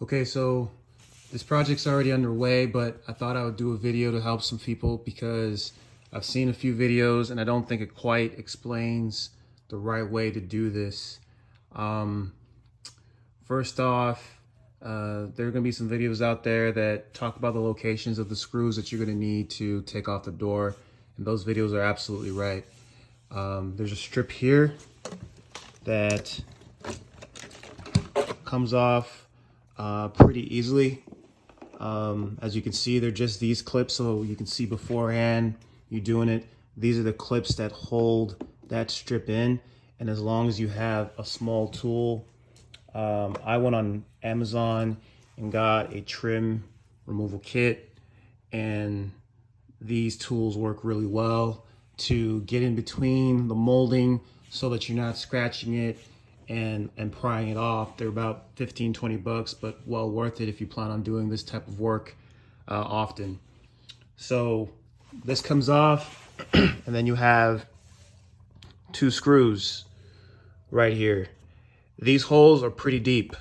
Okay, so this project's already underway, but I thought I would do a video to help some people because I've seen a few videos and I don't think it quite explains the right way to do this. Um, First off, there are going to be some videos out there that talk about the locations of the screws that you're going to need to take off the door, and those videos are absolutely right. There's a strip here that comes off pretty easily. As you can see, they're just these clips, so you can see beforehand you doing it. These are the clips that hold that strip in, and as long as you have a small tool, I went on Amazon and got a trim removal kit, and these tools work really well to get in between the molding so that you're not scratching it and prying it off. They're about 15-20 bucks, but well worth it if you plan on doing this type of work often. So this comes off and then you have two screws right here. These holes are pretty deep,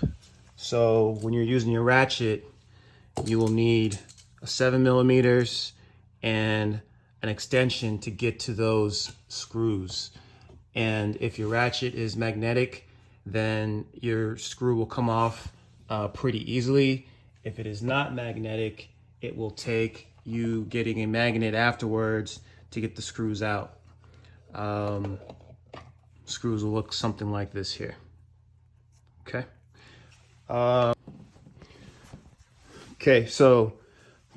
so when you're using your ratchet, you will need a 7mm and an extension to get to those screws. And if your ratchet is magnetic, then your screw will come off pretty easily. If it is not magnetic, it will take you getting a magnet afterwards to get the screws out. Screws will look something like this here. Okay. Okay, so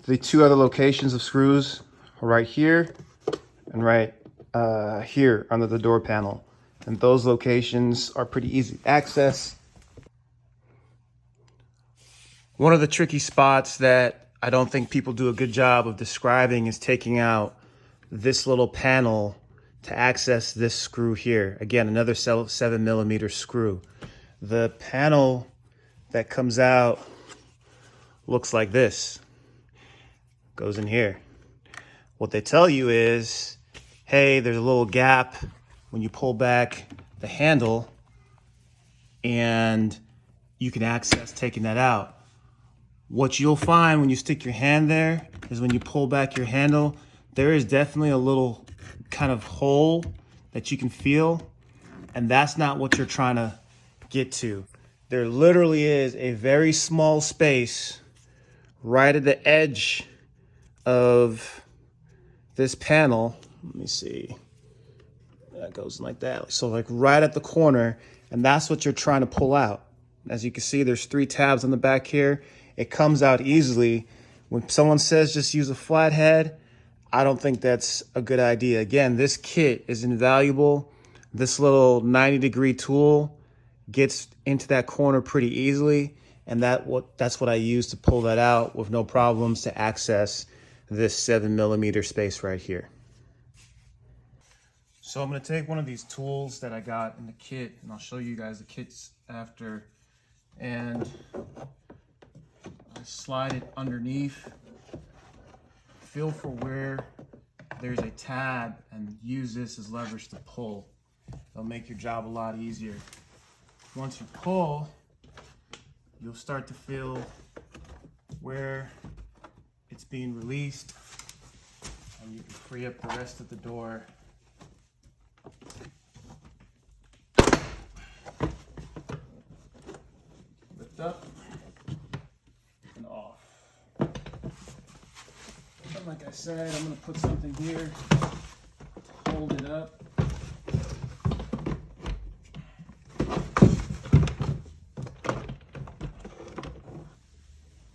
the two other locations of screws are right here and right here under the door panel. And those locations are pretty easy to access. One of the tricky spots that I don't think people do a good job of describing is taking out this little panel to access this screw here. Again, another 7mm screw. The panel that comes out looks like this. Goes in here. What they tell you is, hey, there's a little gap when you pull back the handle and you can access taking that out. What you'll find when you stick your hand there is when you pull back your handle, there is definitely a little kind of hole that you can feel, and that's not what you're trying to get to. There literally is a very small space right at the edge of this panel. Let me see. That goes like that. So like right at the corner, and that's what you're trying to pull out. As you can see, there's 3 tabs on the back here. It comes out easily. When someone says just use a flathead, I don't think that's a good idea. Again, this kit is invaluable. This little 90-degree tool gets into that corner pretty easily, and that's what I use to pull that out with no problems to access this 7mm space right here. So I'm going to take one of these tools that I got in the kit, and I'll show you guys the kits after, and I slide it underneath. Feel for where there's a tab and use this as leverage to pull. It'll make your job a lot easier. Once you pull, you'll start to feel where it's being released, and you can free up the rest of the door. Lift up and off. And like I said, I'm going to put something here to hold it up.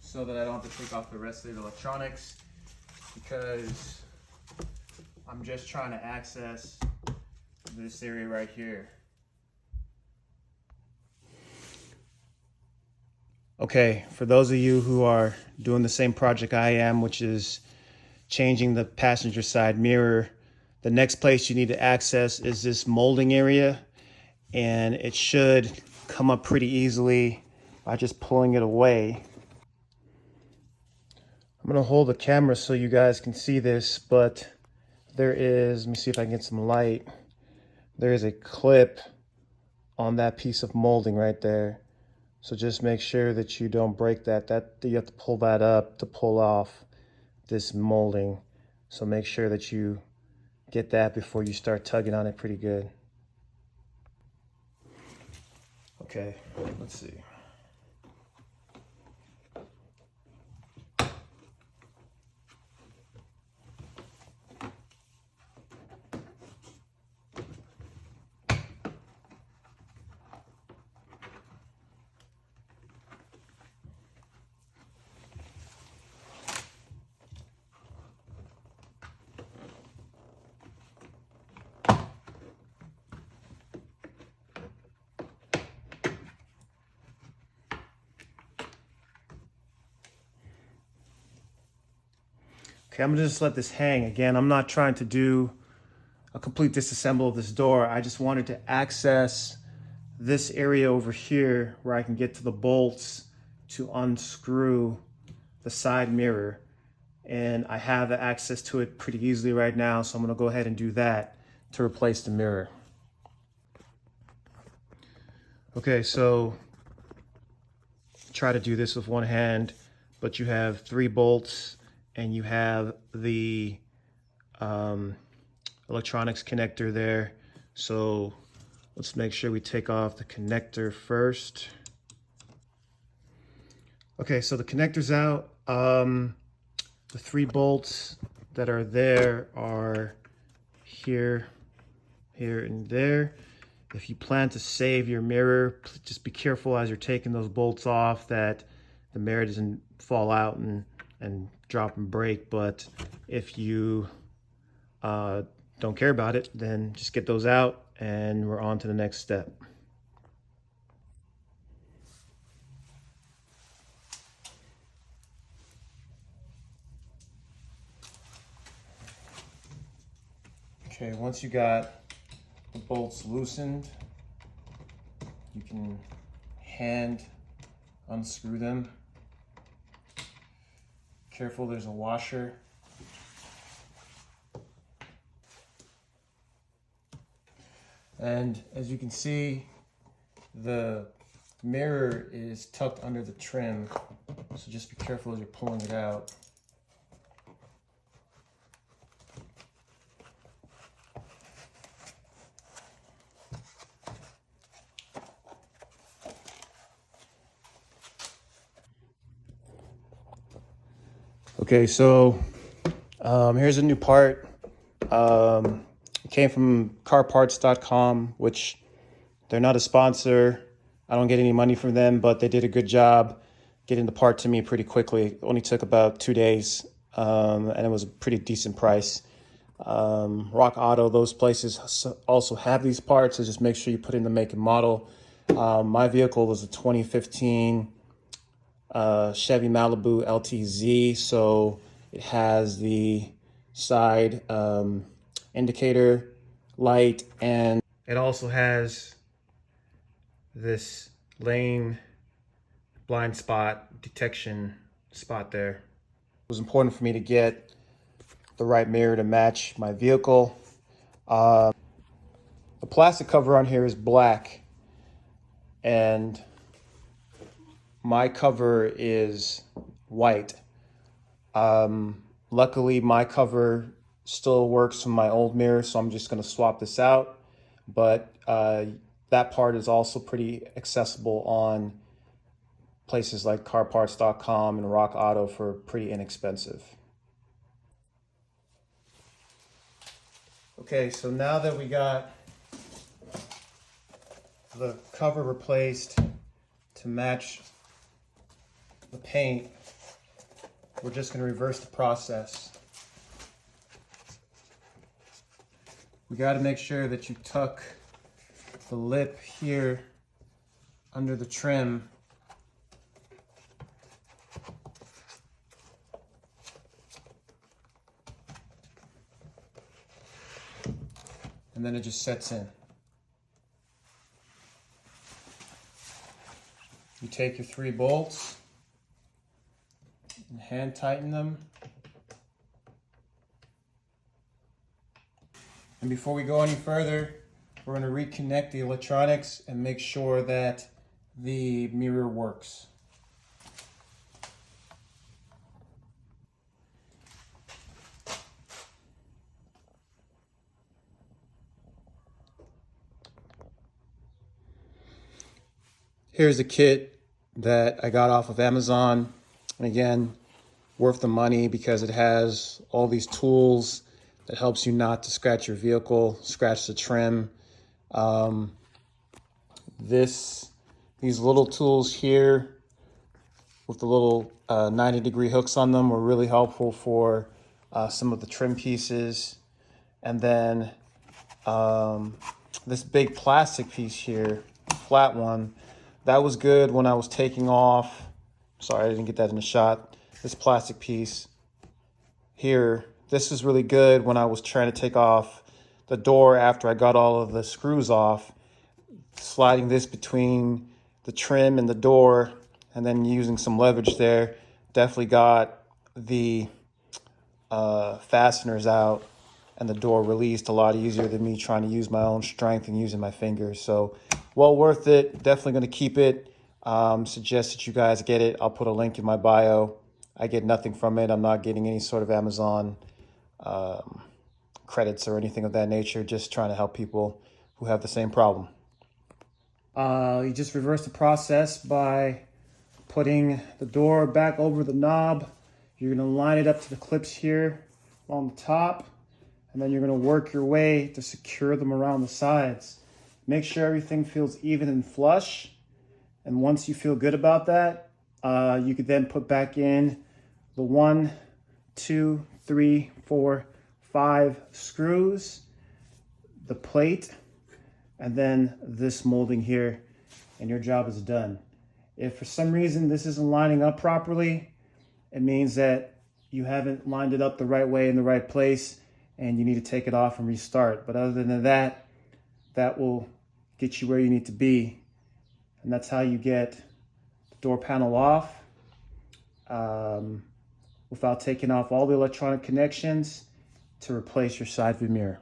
So that I don't have to take off the rest of the electronics, because I'm just trying to access this area right here. Okay, for those of you who are doing the same project I am, which is changing the passenger side mirror, the next place you need to access is this molding area, and it should come up pretty easily by just pulling it away. I'm going to hold the camera so you guys can see this, but there is, let me see if I can get some light. There is a clip on that piece of molding right there. So just make sure that you don't break that. You have to pull that up to pull off this molding. So make sure that you get that before you start tugging on it pretty good. Okay, let's see. Okay, I'm gonna just let this hang. Again, I'm not trying to do a complete disassemble of this door. I just wanted to access this area over here where I can get to the bolts to unscrew the side mirror. And I have access to it pretty easily right now, so I'm gonna go ahead and do that to replace the mirror. Okay, so try to do this with one hand, but you have 3 bolts and you have the electronics connector there. So let's make sure we take off the connector first. Okay, so the connector's out. The 3 bolts that are there are here, here, and there. If you plan to save your mirror, just be careful as you're taking those bolts off that the mirror doesn't fall out and drop and break. But if you don't care about it, then just get those out and we're on to the next step. Okay, once you got the bolts loosened, you can hand unscrew them. Careful, there's a washer. And as you can see, the mirror is tucked under the trim, so just be careful as you're pulling it out. Okay, so here's a new part. It came from carparts.com, which they're not a sponsor. I don't get any money from them, but they did a good job getting the part to me pretty quickly. It only took about 2 days, and it was a pretty decent price. Rock Auto, those places also have these parts, so just make sure you put in the make and model. My vehicle was a 2015 Chevy Malibu LTZ, so it has the side indicator light, and it also has this lane blind spot detection spot there. It was important for me to get the right mirror to match my vehicle. The plastic cover on here is black, and my cover is white. Luckily, my cover still works from my old mirror, so I'm just going to swap this out. But that part is also pretty accessible on places like carparts.com and Rock Auto for pretty inexpensive. Okay, so now that we got the cover replaced to match the paint, we're just going to reverse the process. We got to make sure that you tuck the lip here under the trim and then it just sets in. You take your 3 bolts and hand tighten them. And before we go any further, we're going to reconnect the electronics and make sure that the mirror works. Here's the kit that I got off of Amazon. And again, worth the money because it has all these tools that helps you not to scratch your vehicle, scratch the trim. These little tools here with the little 90-degree hooks on them were really helpful for some of the trim pieces. And then this big plastic piece here, flat one, that was good when I was taking off. Sorry, I didn't get that in the shot. This plastic piece here, this is really good when I was trying to take off the door after I got all of the screws off. Sliding this between the trim and the door and then using some leverage there definitely got the fasteners out and the door released a lot easier than me trying to use my own strength and using my fingers. So well worth it. Definitely going to keep it. Suggest that you guys get it. I'll put a link in my bio. I get nothing from it. I'm not getting any sort of Amazon credits or anything of that nature. Just trying to help people who have the same problem. You just reverse the process by putting the door back over the knob. You're going to line it up to the clips here on the top, and then you're going to work your way to secure them around the sides. Make sure everything feels even and flush. And once you feel good about that, you could then put back in the 1, 2, 3, 4, 5 screws, the plate, and then this molding here, and your job is done. If for some reason this isn't lining up properly, it means that you haven't lined it up the right way in the right place, and you need to take it off and restart. But other than that, that will get you where you need to be. And that's how you get the door panel off without taking off all the electronic connections to replace your side view mirror.